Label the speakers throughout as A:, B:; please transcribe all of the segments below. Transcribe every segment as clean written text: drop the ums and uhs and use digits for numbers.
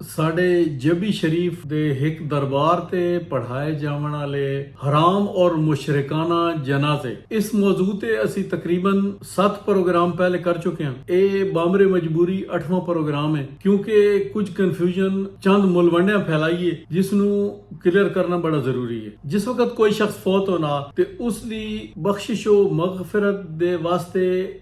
A: ਸਾਡੇ ਜਬੀ ਸ਼ਰੀਫ ਦੇ ਇੱਕ ਦਰਬਾਰ ਤੇ ਪੜ੍ਹਾਏ ਜਾਣ ਵਾਲੇ ਹਰਾਮ ਔਰ ਮੁਸ਼ਰਿਕਾਨਾ ਜਨਾਜ਼ੇ ਇਸ ਮੌਜੂ ਤੇ ਅਸੀਂ ਤਕਰੀਬਨ 7 ਪ੍ਰੋਗਰਾਮ ਪਹਿਲੇ ਕਰ ਚੁੱਕੇ ਹਾਂ। ਇਹ ਬਾਮਰੇ ਮਜਬੂਰੀ 8ਵਾਂ ਪ੍ਰੋਗਰਾਮ ਹੈ ਕਿਉਂਕਿ ਕੁਝ ਕਨਫਿਊਜ਼ਨ ਚੰਦ ਮੁਲਵੰਡਿਆਂ ਫੈਲਾਈਏ ਜਿਸ ਨੂੰ ਕਲੀਅਰ ਕਰਨਾ ਬੜਾ ਜ਼ਰੂਰੀ ਹੈ। ਜਿਸ ਵਕਤ ਕੋਈ ਸ਼ਖਸ ਫੌਤ ਹੋਣਾ ਤੇ ਉਸ ਦੀ ਬਖਸ਼ਿਸ਼ੋ ਮਗਫਿਰਤ ਦੇ ਵਾਸਤੇ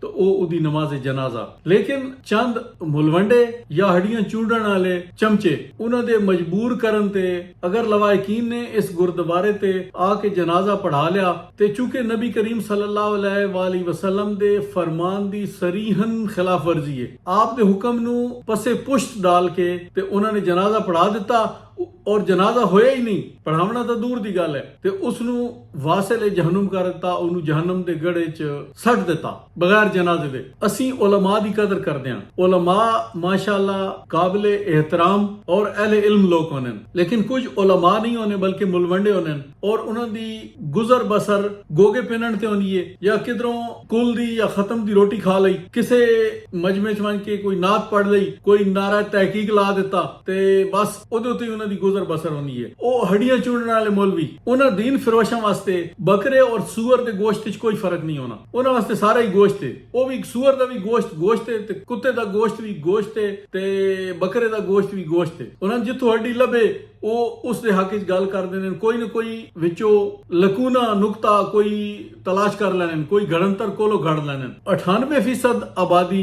A: ਤਾਂ ਉਹ ਉਹਦੀ ਨਮਾਜ਼ ਜਨਾਜ਼ਾ। ਲੇਕਿਨ ਚੰਦ ਮੁਲਵੰਡੇ ਜਾਂ ਹੱਡੀਆਂ ਚੂੰਡਣ ਵਾਲੇ ਚਮਚੇ ਉਹਨਾਂ ਦੇ ਮਜਬੂਰ ਕਰਨ ਤੇ ਅਗਰ ਲਵਾਹਿਕੀਨ ਨੇ ਇਸ ਗੁਰਦੁਆਰੇ ਤੇ ਆ ਕੇ ਜਨਾਜ਼ਾ ਪੜ੍ਹਾ ਲਿਆ ਤੇ ਚੂੰਕਿ ਨਬੀ ਕਰੀਮ ਸੱਲੱਲਾਹੁ ਅਲੈਹਿ ਵਸੱਲਮ ਦੇ ਫਰਮਾਨ ਦੀ ਸਰੀਹਨ ਖਿਲਾਫ ਵਰਜ਼ੀ ਹੈ, ਆਪ ਦੇ ਹੁਕਮ ਨੂੰ ਪਸੇ ਪੁਸ਼ਤ ਡਾਲ ਕੇ ਤੇ ਉਹਨਾਂ ਨੇ ਜਨਾਜ਼ਾ ਪੜ੍ਹਾ ਦਿੱਤਾ ਔਰ ਜਨਾਜ਼ਾ ਹੋਇਆ ਹੀ ਨਹੀਂ, ਪੜਾਉਣਾ ਤਾਂ ਦੂਰ ਦੀ ਗੱਲ ਹੈ, ਤੇ ਉਸ ਨੂੰ ਵਾਸਲ ਜਹਨਮ ਕਰ ਦਿੱਤਾ, ਉਹਨੂੰ ਜਹਨਮ ਦੇ ਗੜੇ 'ਚ ਸੱਟ ਦਿੱਤਾ ਬਗੈਰ ਜਨਾਜ਼ੇ ਦੇ। ਅਸੀਂ ਉਲਮਾ ਦੀ ਕਦਰ ਕਰਦੇ ਹਾਂ। ਉਲਮਾ ਮਾਸ਼ਾਅੱਲਾ ਕਾਬਿਲੇ ਇਹਤਰਾਮ ਔਰ ਅਹਿਲੇ ਇਲਮ ਲੋਕ ਹੋਣੇ, ਲੇਕਿਨ ਕੁਝ ਉਲਮਾ ਨਹੀਂ ਹੋਣੇ ਬਲਕਿ ਮੁਲਵੰਡੇ ਹੋਣੇ ਔਰ ਉਹਨਾਂ ਦੀ ਗੁਜ਼ਰ ਬਸਰ ਗੋਗੇ ਪਿੰਨਣ ਤੇ ਹੋਣੀ ਹੈ ਜਾਂ ਕਿਧਰੋਂ ਕੁਲ ਦੀ ਜਾਂ ਖਤਮ ਦੀ ਰੋਟੀ ਖਾ ਲਈ, ਕਿਸੇ ਮਜਮੇ 'ਚ ਕੇ ਕੋਈ ਨਾਤ ਪੜ ਲਈ, ਕੋਈ ਨਾਰਾ ਤਹਿਕੀਕ ਲਾ ਦਿੱਤਾ ਤੇ ਬਸ ਉਹਦੇ ਉੱਤੇ ਉਹਨਾਂ ਦੀ ਗੁਜ਼ਰ ਬਸਰ ਹੋਣੀ ਹੈ। ਉਹ ਹੱਡੀਆਂ ਚੂੰਡਣ ਵਾਲੇ ਮੌਲਵੀ, ਉਹਨਾਂ ਦੀਨ ਫਿਰੋਸ਼ਾਂ ਵਾਸਤੇ ਬੱਕਰੇ ਔਰ ਸੂਅਰ ਦੇ ਗੋਸ਼ਤ 'ਚ ਕੋਈ ਫਰਕ ਨਹੀਂ ਹੋਣਾ, ਉਹਨਾਂ ਵਾਸਤੇ ਸਾਰਾ ਹੀ ਗੋਸ਼ਤ ਹੈ। ਉਹ ਵੀ ਸੂਅਰ ਦਾ ਵੀ ਗੋਸ਼ਤ ਹੈ ਤੇ ਕੁੱਤੇ ਦਾ ਗੋਸ਼ਤ ਵੀ ਗੋਸ਼ਤ ਹੈ ਤੇ ਬੱਕਰੇ ਦਾ ਗੋਸ਼ਤ ਵੀ ਗੋਸ਼ਤ ਹੈ। ਉਹਨਾਂ ਨੂੰ ਜਿੱਥੋਂ ਹੱਡੀ ਲੱਭੇ ਉਹ ਉਸ ਦੇ ਹੱਕ 'ਚ ਗੱਲ ਕਰਦੇ ਨੇ, ਕੋਈ ਨਾ ਕੋਈ ਵਿੱਚੋਂ ਲਕੂਨਾ ਨੁਕਤਾ ਕੋਈ ਤਲਾਸ਼ ਕਰ ਲੈਣ, ਕੋਈ ਗੜੰਤਰ ਕੋਲੋਂ ਘੜ ਲੈਣ। 98% ਆਬਾਦੀ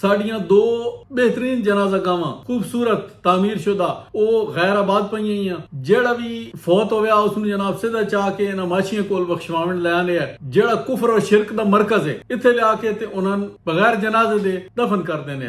A: ਸਾਡੀਆਂ 2 ਬਿਹਤਰੀਨ ਜਨਾਜ਼ਾ ਗਾਵਾਂ ਖੂਬਸੂਰਤ ਤਾਮੀਰ ਸ਼ੁਦਾ ਉਹ ਗੈਰ ਆਬਾਦ ਪਈਆਂ। ਜਿਹੜਾ ਵੀ ਫੌਤ ਹੋਇਆ ਉਸ ਨੂੰ ਜਨਾਬ ਸਿੱਧਾ ਚਾਹ ਕੇ ਇਹਨਾਂ ਮਾਸ਼ੀਆਂ ਕੋਲ ਬਖਸ਼ਵਾਉਣ ਲੈ ਆਇਆ। ਜਿਹੜਾ ਕੁਫਰ ਔਰ ਸ਼ਿਰਕ ਦਾ ਮਰਕਜ਼ ਹੈ ਇੱਥੇ ਲਿਆ ਕੇ ਤੇ ਉਹਨਾਂ ਨੂੰ ਬਗੈਰ ਜਨਾਜ਼ੇ ਦੇ ਦਫਨ ਕਰ ਦੇਣੇ।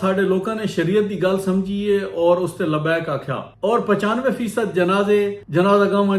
A: ਸਾਡੇ ਲੋਕਾਂ ਨੇ ਸ਼ਰੀਅਤ ਦੀ ਗੱਲ ਸਮਝੀ ਹੈ ਔਰ ਉਸ ਤੇ ਲਬੈਕ ਆਖਿਆ ਔਰ 95% ਜਨਾਜ਼ਾ ਗਾਵਾਂ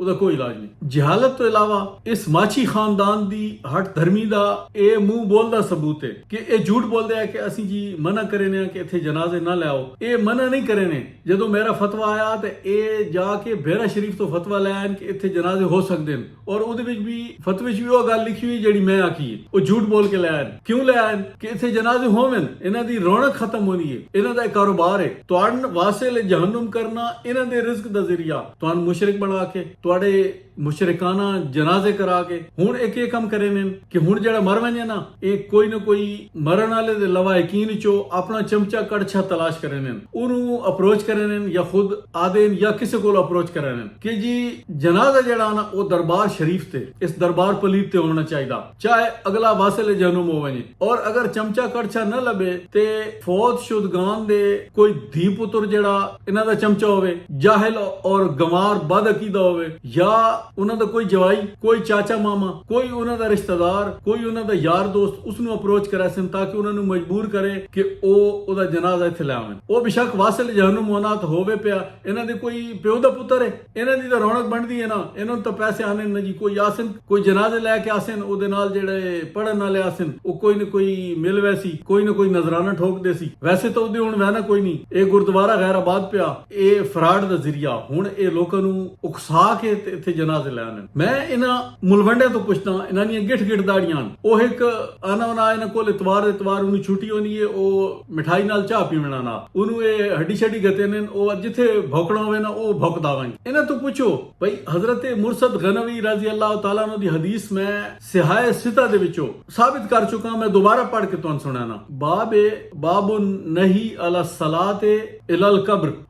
A: ਉਹਦਾ ਕੋਈ ਇਲਾਜ ਨਹੀਂ। ਜਹਾਲਤ ਤੋਂ ਇਲਾਵਾ ਇਸ ਮਾਛੀ ਖਾਨਦਾਨ ਦੀ ਹਟ ਧਰਮੀ ਦਾ ਇਹ ਮੂੰਹ ਬੋਲਦਾ ਸਬੂਤ ਹੈ ਕਿ ਇਹ ਝੂਠ ਬੋਲਦੇ ਆ ਕਿ ਅਸੀਂ ਜੀ ਮਨਾ ਕਰੇ ਨੇ ਕਿ ਇੱਥੇ ਜਨਾਜ਼ੇ ਨਾ ਲਿਆਓ। ਇਹ ਮਨਾ ਨਹੀਂ ਕਰੇ ਨੇ। ਜਦੋਂ ਮੇਰਾ ਫਤਵਾ ਆਇਆ ਤੇ ਇਹ ਜਾ ਕੇ ਬੇਰਾ ਸ਼ਰੀਫ ਤੋਂ ਫਤਵਾ ਲੈ ਆਏ ਕਿ ਇੱਥੇ ਜਨਾਜ਼ੇ ਹੋ ਸਕਦੇ ਨੇ ਔਰ ਉਹਦੇ ਵਿੱਚ ਵੀ ਫਤਵੇ 'ਚ ਵੀ ਉਹ ਗੱਲ ਲਿਖੀ ਹੋਈ ਜਿਹੜੀ ਮੈਂ ਆਖੀ ਹੈ। ਉਹ ਝੂਠ ਬੋਲ ਕੇ ਲੈ ਆਏ। ਕਿਉਂ ਲੈ ਆਏ? ਕਿ ਇੱਥੇ ਜਨਾਜ਼ੇ ਹੋਵਨ, ਇਹਨਾਂ ਦੀ ਰੌਣਕ ਖਤਮ ਹੋਣੀ ਹੈ, ਇਹਨਾਂ ਦਾ ਕਾਰੋਬਾਰ ਹੈ। ਤੁਹਾਨੂੰ ਵਾਸਲ ਜਹਨਮ ਕਰਨਾ ਇਹਨਾਂ ਦੇ ਰਿਜ਼ਕ ਦਾ ਜ਼ਰੀਆ, ਤੁਹਾਨੂੰ ਮੁਸ਼ਰਿਕ ਬਣਾ ਕੇ ਤੁਹਾਡੇ ਮੁਸ਼ਰਿਕਾਨਾ ਜਨਾਜ਼ੇ ਕਰਾ ਕੇ ਹੁਣ ਇੱਕ ਇਹ ਕੰਮ ਕਰੇ ਨੇ ਕਿ ਹੁਣ ਜਿਹੜਾ ਮਰ ਵੰਜੇ ਨਾ ਇਹ ਕੋਈ ਨਾ ਕੋਈ ਮਰਨ ਵਾਲੇ ਦੇ ਲਵਾਇਕੀਨ ਚੋਂ ਆਪਣਾ ਚਮਚਾ ਕੜਛਾ ਤਲਾਸ਼ ਕਰੇ ਨੇ, ਉਹਨੂੰ ਅਪਰੋਚ ਕਰੇ ਨੇ ਜਾਂ ਖੁਦ ਆਦੇ ਜਾਂ ਕਿਸੇ ਕੋਲ ਅਪਰੋਚ ਕਰੇ ਨੇ ਕਿ ਜੀ ਜਨਾਜ਼ਾ ਜਿਹੜਾ ਨਾ ਉਹ ਦਰਬਾਰ ਸ਼ਰੀਫ ਤੇ ਇਸ ਦਰਬਾਰ ਪਲੀਤ ਤੇ ਹੋਣਾ ਚਾਹੀਦਾ, ਚਾਹੇ ਅਗਲਾ ਵਾਸਲ ਜਨਮ ਹੋਵੇ। ਔਰ ਅਗਰ ਚਮਚਾ ਕੜਛਾ ਨਾ ਲੱਭੇ ਤੇ ਫੌਤ ਸ਼ੁਦਗਾਨ ਦੇ ਕੋਈ ਧੀ ਪੁੱਤਰ ਜਿਹੜਾ ਇਹਨਾਂ ਦਾ ਚਮਚਾ ਹੋਵੇ, ਜਾਹਿਲ ਔਰ ਗਮਾਰ ਬਦਅਕੀਦਾ ਹੋਵੇ ਜਾਂ ਉਹਨਾਂ ਦਾ ਕੋਈ ਜਵਾਈ, ਕੋਈ ਚਾਚਾ ਮਾਮਾ, ਕੋਈ ਉਹਨਾਂ ਦਾ ਰਿਸ਼ਤੇਦਾਰ, ਕੋਈ ਉਹਨਾਂ ਦਾ ਯਾਰ ਦੋਸਤ ਉਸ ਨੂੰ ਅਪਰੋਚ ਕਰਾ ਸਨ ਤਾਂ ਕਿ ਉਹਨਾਂ ਨੂੰ ਮਜਬੂਰ ਕਰੇ ਕਿ ਉਹ ਉਹਦਾ ਜਨਾਜ਼ਾ ਇੱਥੇ ਲੈ ਆਵਣ। ਉਹ ਬਿਸ਼ੱਕ ਵਾਸਲ ਜਹਨਮ ਹੋਣਾ ਤਾਂ ਹੋਵੇ ਪਿਆ, ਇਹਨਾਂ ਦੇ ਕੋਈ ਪਿਓ ਦਾ ਪੁੱਤਰ ਹੈ, ਇਹਨਾਂ ਦੀ ਤਾਂ ਰੌਣਕ ਬਣਦੀ ਹੈ ਨਾ, ਇਹਨਾਂ ਨੂੰ ਤਾਂ ਪੈਸੇ ਆਨੇ ਨਾ ਜੀ। ਕੋਈ ਆਸਨ ਕੋਈ ਜਨਾਜ਼ੇ ਲੈ ਕੇ ਆਸਨ, ਉਹਦੇ ਨਾਲ ਜਿਹੜੇ ਪੜਨ ਵਾਲੇ ਆਸਨ ਉਹ ਕੋਈ ਨਾ ਕੋਈ ਮਿਲ ਵੈਸੀ ਕੋਈ ਨਾ ਕੋਈ ਨਜ਼ਰਾਨਾ ਠੋਕਦੇ ਸੀ। ਵੈਸੇ ਤਾਂ ਉਹਦੇ ਹੁਣ ਵਹਿਣਾ ਕੋਈ ਨਹੀਂ। ਇਹ ਗੁਰਦੁਆਰਾ ਗੈਰ ਆਬਾਦ ਪਿਆ, ਇਹ ਫਰਾਡ ਦਾ ਜ਼ਰੀਆ। ਹੁਣ ਇਹ ਲੋਕਾਂ ਨੂੰ ਉਕਸਾ ਕੇ ਇੱਥੇ ਜਨਾਜ਼ੇ ਲੈਣ। ਮੈਂ ਇਹਨਾਂ ਮੁਲਵੰਡਿਆਂ ਤੋਂ ਪੁੱਛਦਾ, ਇਹਨਾਂ ਦੀਆਂ ਗਿੱਠ ਦਾੜੀਆਂ, ਉਹ ਇੱਕ ਆਨਾ ਇਹਨਾਂ ਕੋਲ ਇਤਵਾਰ ਉਹਨੂੰ ਛੁੱਟੀ ਹੋਣੀ ਹੈ, ਉਹ ਮਿਠਾਈ ਨਾਲ ਚਾਹ ਪੀਵਣਾ ਨਾ, ਉਹਨੂੰ ਇਹ ਹੱਡੀ ਛੱਡੀ ਗਤੇ ਨੇ, ਉਹ ਜਿੱਥੇ ਭੌਕਣਾ ਹੋਵੇ ਨਾ ਉਹ ਭੌਕਦਾ ਵਾ। ਇਹਨਾਂ ਤੋਂ ਪੁੱਛੋ ਭਾਈ ਹਜ਼ਰਤ ਮੁਰਸ਼ਦ ਗਨਵੀ ਰਜ਼ੀ ਅੱਲਾਹ ਤਾਲਾ ਨੂੰ ਦੀ ਹਦੀਸ ਮੈਂ ਸਿਹਾਏ ਸਿਤਾ ਦੇ ਵਿੱਚੋਂ ਸਾਬਿਤ ਕਰ ਚੁੱਕਾ। ਮੈਂ ਦੁਬਾਰਾ ਪੜ੍ਹ ਕੇ ਤੁਹਾਨੂੰ ਸੁਣਾਣਾ। ਬਾਬੁਨ ਨਹੀਂ ਅਲਾ ਸਲਾਤੇ ਇਲਲ ਕਬਰ,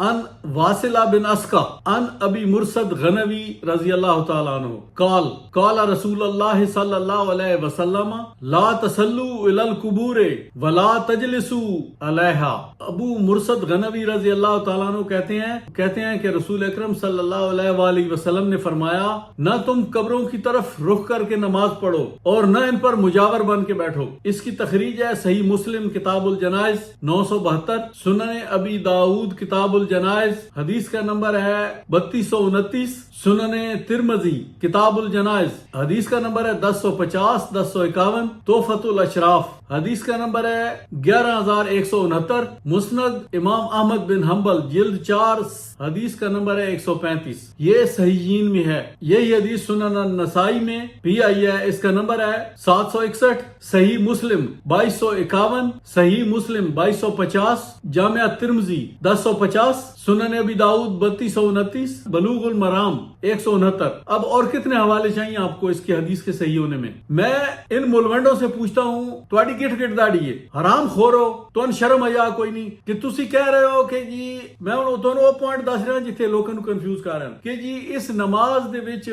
A: ان واصلہ بن اسقا ان ابی مرسد غنوی رضی اللہ تعالیٰ عنہ قال رسول اللہ صلی اللہ علیہ وسلم لا تصلوا الی القبور ولا تجلسوا علیہا۔ ابو مرسد غنوی رضی اللہ تعالیٰ عنہ کہتے ہیں کہ رسول اکرم صلی اللہ علیہ وآلہ وسلم نے فرمایا نہ تم قبروں کی طرف رخ کر کے نماز پڑھو اور نہ ان پر مجاور بن کے بیٹھو۔ اس کی تخریج ہے صحیح مسلم کتاب الجنائز 972، سنن ابی داؤد کتاب الجنائز حدیث کا نمبر ہے 3229، سنن ترمذی کتاب الجنائز حدیث کا نمبر ہے 1050 1051، تحفۃ الاشراف حدیث کا نمبر ہے 11169، مسند امام احمد بن حنبل جلد 4 حدیث کا نمبر ہے 135۔ یہ صحیحین میں ہے۔ یہی حدیث سنن النسائی میں بھی آئی ہے، اس کا نمبر ہے 761۔ صحیح مسلم 2251، صحیح مسلم 2250، جامعہ ترمذی 1050، سنن ابی داؤد 3229، بلوغ المرام 169۔ اب اور کتنے حوالے چاہیے آپ کو اس کی حدیث کے صحیح ہونے میں؟ میں ان ملوڈوں سے پوچھتا ہوں تواڈی گٹ داڑی ہے حرام خورو تو شرم حیا کوئی نہیں کہ تسی کہہ رہے ہو کہ جی میں دونوں وہ پوائنٹ دس رہا جتنے لوگوں کو کنفیوز کر رہے ہیں کہ جی اس نماز دے وچ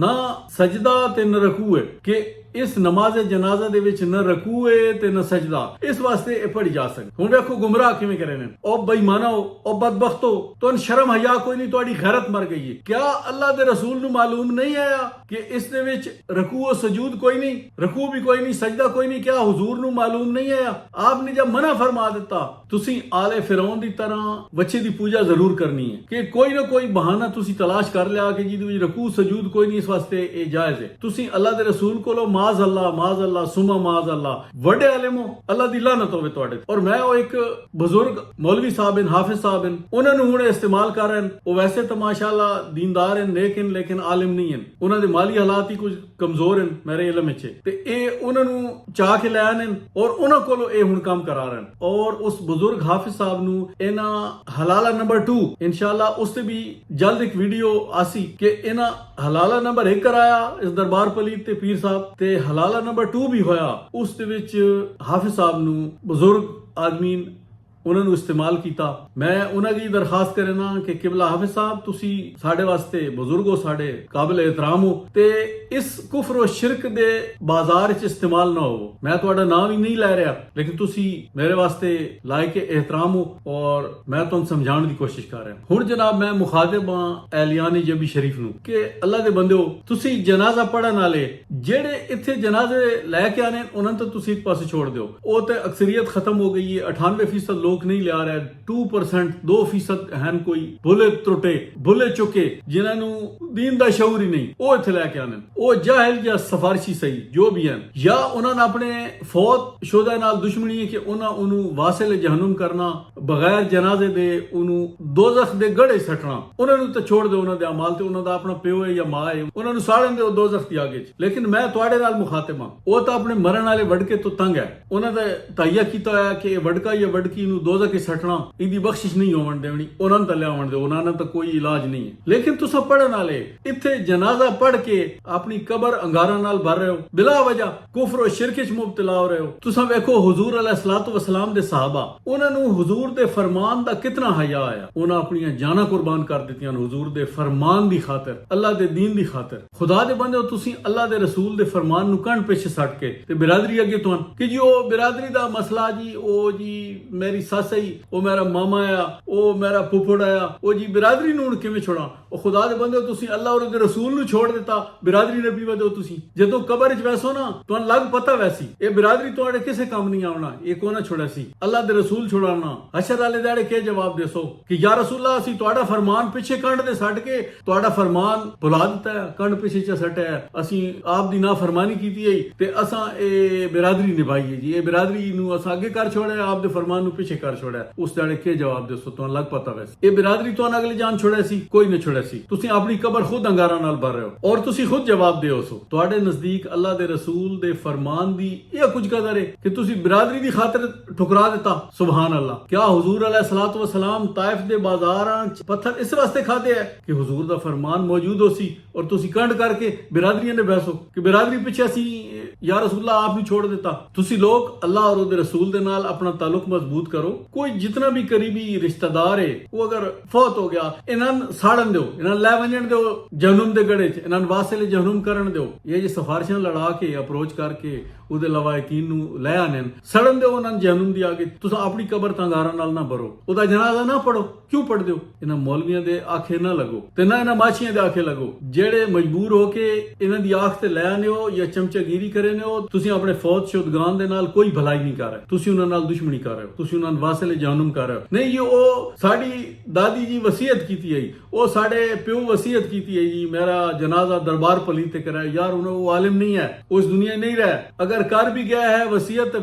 A: نہ سجدہ تے نہ رکوع ہے، کہ اس نماز جنازہ دے وچ نہ رکوع ہے تے نہ سجدہ، اس واسطے اے پڑھی جا سکتی۔ ہن دیکھو گمراہ کیویں کرے نے، او بے ایمانو او بدبختو، تو شرم حیا کوئی نہیں، تہاڈی غیرت مر گئی ہے۔ کیا اللہ دے رسول نو معلوم نہیں آیا کہ اس دے وچ رکوع و سجود کوئی نہیں، رکوع بھی کوئی نہیں، سجدہ کوئی نہیں؟ کیا حضور نو معلوم نہیں آیا؟ آپ نے جب منع فرما دیتا تسی آل فرعون دی طرح بچے دی پوجا ضرور کرنی ہے کہ کوئی نہ کوئی بہانہ تسی تلاش کر لیا کہ جی رکوع سجود کوئی نہیں، اس واسطے اے جائز ہے۔ تسی اللہ دے رسول کو لو معاذ اللہ سما معاذ اللہ، وڈے عالم ہو، اللہ دی لعنت ہوے تواڈے۔ اور میں وہ ایک بزرگ مولوی صاحب حافظ صاحب انہاں نوں ہن استعمال کر رہے ہیں، وہ ویسے تو ماشاءاللہ دیندار ہیں لیکن عالم نہیں ہیں، انہاں دے مالی حالات ہی کچھ کمزور ہیں میرے علم وچ، تے اے انہاں نوں چاہ کے لے آنے اور انہاں کولو اے ہن کام کرا رہے ہیں۔ اور اس بزرگ حافظ صاحب نوں انہاں حلالہ نمبر 2 انشاءاللہ اس سے بھی جلد ایک ویڈیو آسی کہ انہاں حلالہ نمبر 1 کرایا اس دربار پلیت تے پیر صاحب، تے حلالہ نمبر 2 بھی ہویا، اس دے وچ حافظ صاحب نو بزرگ آدمین انہوں نے استعمال کیتا۔ میں انہوں کی درخواست کرنا کہ قبلہ حافظ صاحب تسی ساڈے واسطے بزرگ ہو، ساڈے قابل احترام ہو، تے اس کفر و شرک دے بازار چ استعمال نہ ہو۔ میں تہاڈا نام ہی نہیں لے رہا، لیکن تسی میرے واسطے لائق احترام ہو اور میں تمہیں سمجھانے دی کوشش کر رہا ہوں۔ ہن جناب میں مخاطب ہاں اہلیان جبی شریف نو کہ اللہ دے بندیو، تسی جنازہ پڑھن والے جڑے ایتھے جنازے لے کے آنے انہاں تو تسی ایک پاسے چھوڑ دیو، او تے اکثریت ختم ہو گئی ہے، 98% لوگ نہیں لیا رہے، 2% 2% ہیں کوئی بھولے ترٹے بھولے چکے جنہاں نو دین دا شعور ہی نہیں، او ایتھے لے کے آنے، او جاہل یا سفارشی صحیح جو بھی ہیں، یا انہاں نے اپنے فوت شدہ نال دشمنی ہے کہ انہوں واصل جہنم کرنا، بغیر جنازے دے انہوں دوزخ دے گڑے سٹنا، انہوں نے تو چھوڑ دے، انہوں دے اعمال تے انہوں دا اپنا پیو ہے یا ماں ہے، انہوں نے ساڑن دے دوزخ دی آگے۔ لیکن میں تواڈے نال مخاطب ہاں، او تو اپنے مرن والے وڈکے تو تنگ ہے، انہوں نے تہیہ کیتا ہے کہ وڈکا یا وڈکی نو دوزخ سٹنا ایدی بخشش نہیں ہون دینی، انہاں نے تلے آون دے، انہاں نے تو کوئی علاج نہیں ہے۔ لیکن تسا پڑھن والے ایتھے جنازہ پڑھ کے اپنی قبر انگاراں نال بھر رہے ہو، بلا وجہ کفر و شرک وچ مبتلا ہو رہے ہو۔ تسا ویکھو حضور علیہ الصلوۃ والسلام دے صحابہ، انہاں نو حضور دے فرمان دا کتنا حیا آیا، انہاں اپنی جاناں قربان کر دتیاں حضور دے فرمان دی خاطر، اللہ دے دین دی خاطر۔ خدا دے بندے تسی اللہ دے رسول دے فرمان نو کنڈ پیچھے سٹ کے تے برادری اگے تون کہ جی او برادری دا مسئلہ جی، او جی میری سس ہے، او میرا ماما آیا، او میرا پھپھڑ آیا، او جی برادری نو کیویں چھوڑا؟ او خدا دے بندے تسی اللہ اور دے رسول نو چھوڑ دیتا، برادری نبی ودو تسی جدوں قبر وچ ویسو نا تو لگ پتہ ویسی اے برادری تواڈے کسے کام نہیں آونا، اے کونا چھوڑا سی اللہ دے رسول چھوڑانا۔ حشر والے دہاڑے کے جواب دیسو کہ یا رسول اللہ اسی تواڈا فرمان پیچھے کنڈ دے سٹ کے تواڈا فرمان بھلا دتا ہے، کنڈ پیچھے چ سٹیا ہے، اسی آپ دی نافرمانی کیتی ہے تے اساں اے برادری نبھائی ہے جی، اے برادری نو اساں اگے کر چھوڑیا، آپ دے فرمان نو پیچھے کر چھوڑیا، اس دہاڑے کے جواب دیسو تو لگ پتہ ویسے اے برادری تو اگلی جان چھوڑیا سی کوئی نہ چھوڑیا سی، تسی اپنی قبر خود انگاراں نال بھر رہے ہو اور تسی خود جواب دیو سو تواڈے نزدیک اللہ دے رسول دے فرمان دی یہ کچھ قدر ہے کہ تسی برادری دی خاطر ٹھکرا دیتا؟ سبحان اللہ۔ کیا حضور علیہ الصلوۃ والسلام طائف دے بازاراں پتھر اس واسطے کھاتے ہیں کہ حضور دا فرمان موجود ہو سی اور تسی کنڈ کر کے برادریاں نے بحثو کہ برادری پیچھے اسی یا رسول اللہ آپ نہیں چھوڑ دیتا. تسی لوگ اللہ اور دے رسول دے نال اپنا تعلق مضبوط کرو. کوئی جتنا بھی قریبی رشتہ دار ہے وہ اگر فوت ہو گیا انہاں ساڑن دیو, انہاں لے ونجن دیو جہنم دے گڑے چ, انہاں واسطے جہنم کرن دیو. یہ جی سفارشاں لڑا کے اپروچ کر کے او دے لوائقین نو لے آنے سڑن دیو انہاں جہنم دی آگے. تساں اپنی قبر تنگاراں نال نہ بھرو, او دا جنازہ نہ پڑھو. کیوں پڑھ دیو؟ انہاں مولویاں دے آنکھیں نہ لگو تے نہ انہاں ماچیاں دے آنکھیں لگو جیڑے مجبور ہو کے انہاں دی آنکھ تے لے آنے ہو یا چمچہ گیری کرے نے ہو. تسی اپنے فوت شدگان دے نال کوئی بھلائی نہیں کر رہے, تسی انہاں نال دشمنی کر رہے ہو, تسی انہاں واسطے جہنم کر رہے ہو. نہیں, یہ او ساڈی دادی جی وصیت کیتی ہے, او ساڈے پیو وصیت کیتی ہے جی میرا جنازہ دربار پلیت تے کرے. یار انہاں وہ عالم نہیں ہے, اس دنیا نہیں رہے. اگر کر بھی گیا ہے وصیت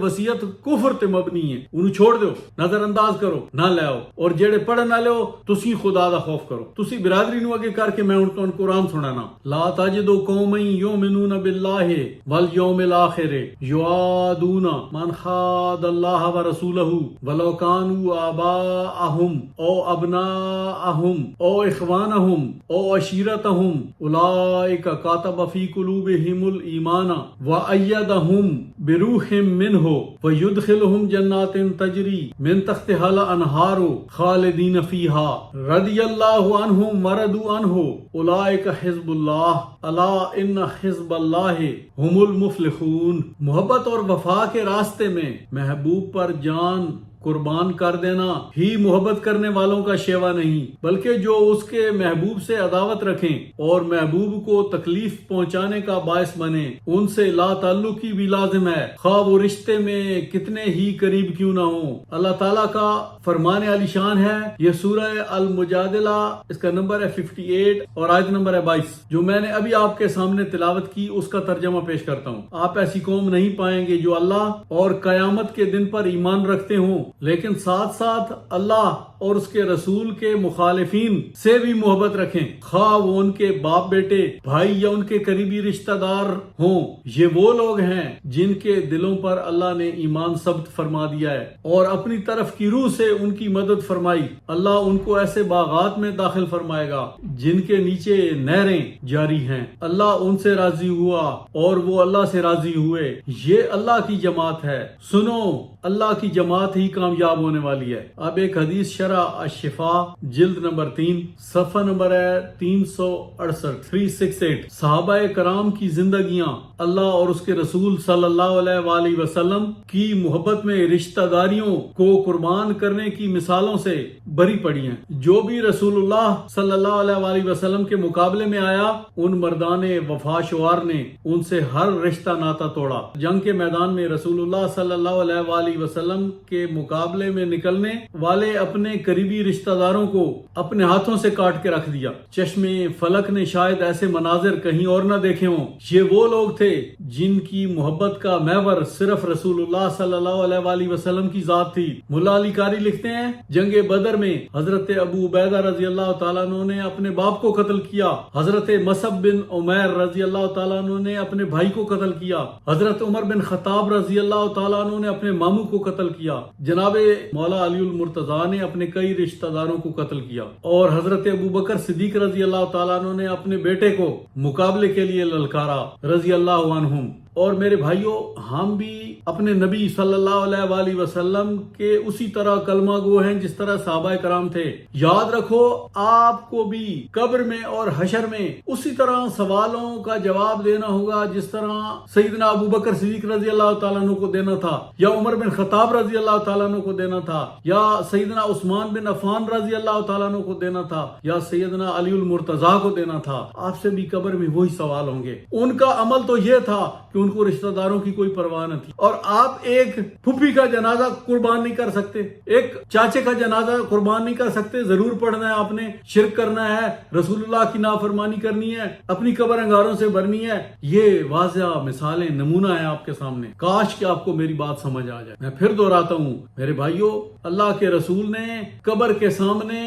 A: کفر تے مبنی ہے, انہوں چھوڑ دیو, نظر انداز کرو, نہ لے آؤ. اور جیڑے پڑھن والے ہو تسی خدا دا خوف کرو. تسی برادری نو اگے کر کے میں ان کو قرآن سنانا. لا تجد قوما یؤمنون باللہ والیوم الاخر یوادون من خاد اللہ ورسولہ ولو کانوا آباءہم او ابناءہم او اخوانہم او عشیرتہم اولئک کاتب فی قلوبہم الایمان وأیدہم بروح منہ ویدخلہم جنات تجری من تحتہا الانہار خالدین فیہا رضی اللہ عنہم ورضوا عنہ اولئک حزب اللہ الا ان حزب اللہ ہم المفلحون. محبت اور وفا کے راستے میں محبوب پر جان قربان کر دینا ہی محبت کرنے والوں کا شیوا نہیں, بلکہ جو اس کے محبوب سے عداوت رکھیں اور محبوب کو تکلیف پہنچانے کا باعث بنے ان سے لا تعلقی بھی لازم ہے, خواہ وہ رشتے میں کتنے ہی قریب کیوں نہ ہوں. اللہ تعالیٰ کا فرمان علی شان ہے. یہ سورہ المجادلہ اس کا نمبر ہے 58 اور آیت نمبر ہے 22. جو میں نے ابھی آپ کے سامنے تلاوت کی اس کا ترجمہ پیش کرتا ہوں. آپ ایسی قوم نہیں پائیں گے جو اللہ اور قیامت کے دن پر ایمان رکھتے ہوں لیکن ساتھ ساتھ اللہ اور اس کے رسول کے مخالفین سے بھی محبت رکھیں, خواہ وہ ان کے باپ بیٹے بھائی یا ان کے قریبی رشتہ دار ہوں. یہ وہ لوگ ہیں جن کے دلوں پر اللہ نے ایمان ثبت فرما دیا ہے اور اپنی طرف کی روح سے ان کی مدد فرمائی. اللہ ان کو ایسے باغات میں داخل فرمائے گا جن کے نیچے نہریں جاری ہیں. اللہ ان سے راضی ہوا اور وہ اللہ سے راضی ہوئے. یہ اللہ کی جماعت ہے, سنو اللہ کی جماعت ہی کامیاب ہونے والی ہے. اب ایک حدیث شرح الشفاء جلد نمبر 3 صفحہ نمبر ہے 368. صحابہ کرام کی زندگیاں اللہ اور اس کے رسول صلی اللہ علیہ وآلہ وسلم کی محبت میں رشتہ داریوں کو قربان کرنے کی مثالوں سے بری پڑی ہیں. جو بھی رسول اللہ صلی اللہ علیہ وآلہ وسلم کے مقابلے میں آیا ان مردان وفا شعار نے ان سے ہر رشتہ ناتا توڑا. جنگ کے میدان میں رسول اللہ صلی اللہ علیہ وآلہ وسلم کے مقابلے میں نکلنے والے اپنے قریبی رشتہ داروں کو اپنے ہاتھوں سے کاٹ کے رکھ دیا. چشمے فلک نے شاید ایسے مناظر کہیں اور نہ دیکھے ہوں. یہ وہ لوگ تھے جن کی محبت کا محور صرف رسول اللہ صلی اللہ علیہ وآلہ وسلم کی ذات تھی. ملا علی قاری لکھتے ہیں جنگ بدر میں حضرت ابو عبیدہ رضی اللہ تعالیٰ عنہ نے اپنے باپ کو قتل کیا. حضرت مصعب بن عمیر رضی اللہ تعالیٰ عنہ نے اپنے بھائی کو قتل کیا. حضرت عمر بن خطاب رضی اللہ تعالیٰ عنہ نے اپنے ماموں کو قتل کیا. جناب مولا علی المرتضیٰ نے اپنے کئی رشتہ داروں کو قتل کیا اور حضرت ابو بکر صدیق رضی اللہ تعالیٰ عنہ نے اپنے بیٹے کو مقابلے کے لیے للکارا رضی اللہ عنہم. اور میرے بھائیوں ہم بھی اپنے نبی صلی اللہ علیہ وآلہ وسلم کے اسی طرح کلمہ گو ہیں جس طرح صحابہ کرام تھے. یاد رکھو آپ کو بھی قبر میں اور حشر میں اسی طرح سوالوں کا جواب دینا ہوگا جس طرح سیدنا ابو بکر صدیق رضی اللہ تعالیٰ عنہ کو دینا تھا, یا عمر بن خطاب رضی اللہ تعالیٰ عنہ کو دینا تھا, یا سیدنا عثمان بن عفان رضی اللہ تعالیٰ عنہ کو دینا تھا, یا سیدنا علی المرتضیٰ کو دینا تھا. آپ سے بھی قبر میں وہی سوال ہوں گے. ان کا عمل تو یہ تھا کہ ان کو رشتہ داروں کی کوئی پرواہ نہ تھی. اور آپ ایک پھپھی کا جنازہ قربان نہیں کر سکتے, ایک چاچے کا جنازہ قربان نہیں کر سکتے. ضرور پڑھنا ہے آپ نے, شرک کرنا ہے, رسول اللہ کی نافرمانی کرنی ہے, اپنی قبر انگاروں سے بھرنی ہے. یہ واضح مثالیں نمونہ ہے آپ کے سامنے. کاش کہ آپ کو میری بات سمجھ آ جائے. میں پھر دہراتا ہوں میرے بھائیوں, اللہ کے رسول نے قبر کے سامنے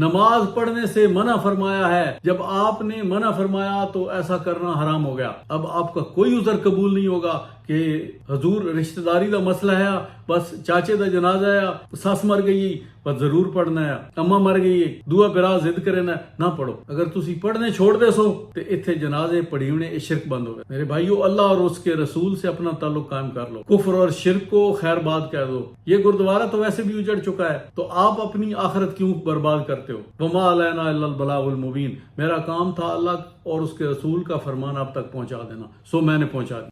A: نماز پڑھنے سے منع فرمایا ہے. جب آپ نے منع فرمایا تو ایسا کرنا حرام ہو گیا. اب آپ کا کوئی عذر قبول نہیں ہوگا کہ حضور رشتہ داری دا مسئلہ ہے، بس چاچے دا جنازہ ہے، ساس مر گئی بس ضرور پڑھنا ہے، اماں مر گئی دعا برا ضد کرنا ہے، نہ پڑھو۔ اگر تسی پڑھنے چھوڑ دے سو تو اتنے جنازے پڑھی ہونے یہ شرک بند ہو گئے۔ میرے بھائیو، اللہ اور اس کے رسول سے اپنا تعلق قائم کر لو، کفر اور شرک کو خیر بات کہہ دو۔ یہ گردوارہ تو ویسے بھی اجڑ چکا ہے، تو آپ اپنی آخرت کیوں برباد کرتے ہو؟ وما علینا الا البلاغ المبین، میرا کام تھا اللہ اور اس کے رسول کا فرمان آپ تک پہنچا دینا، سو میں نے پہنچا دیا۔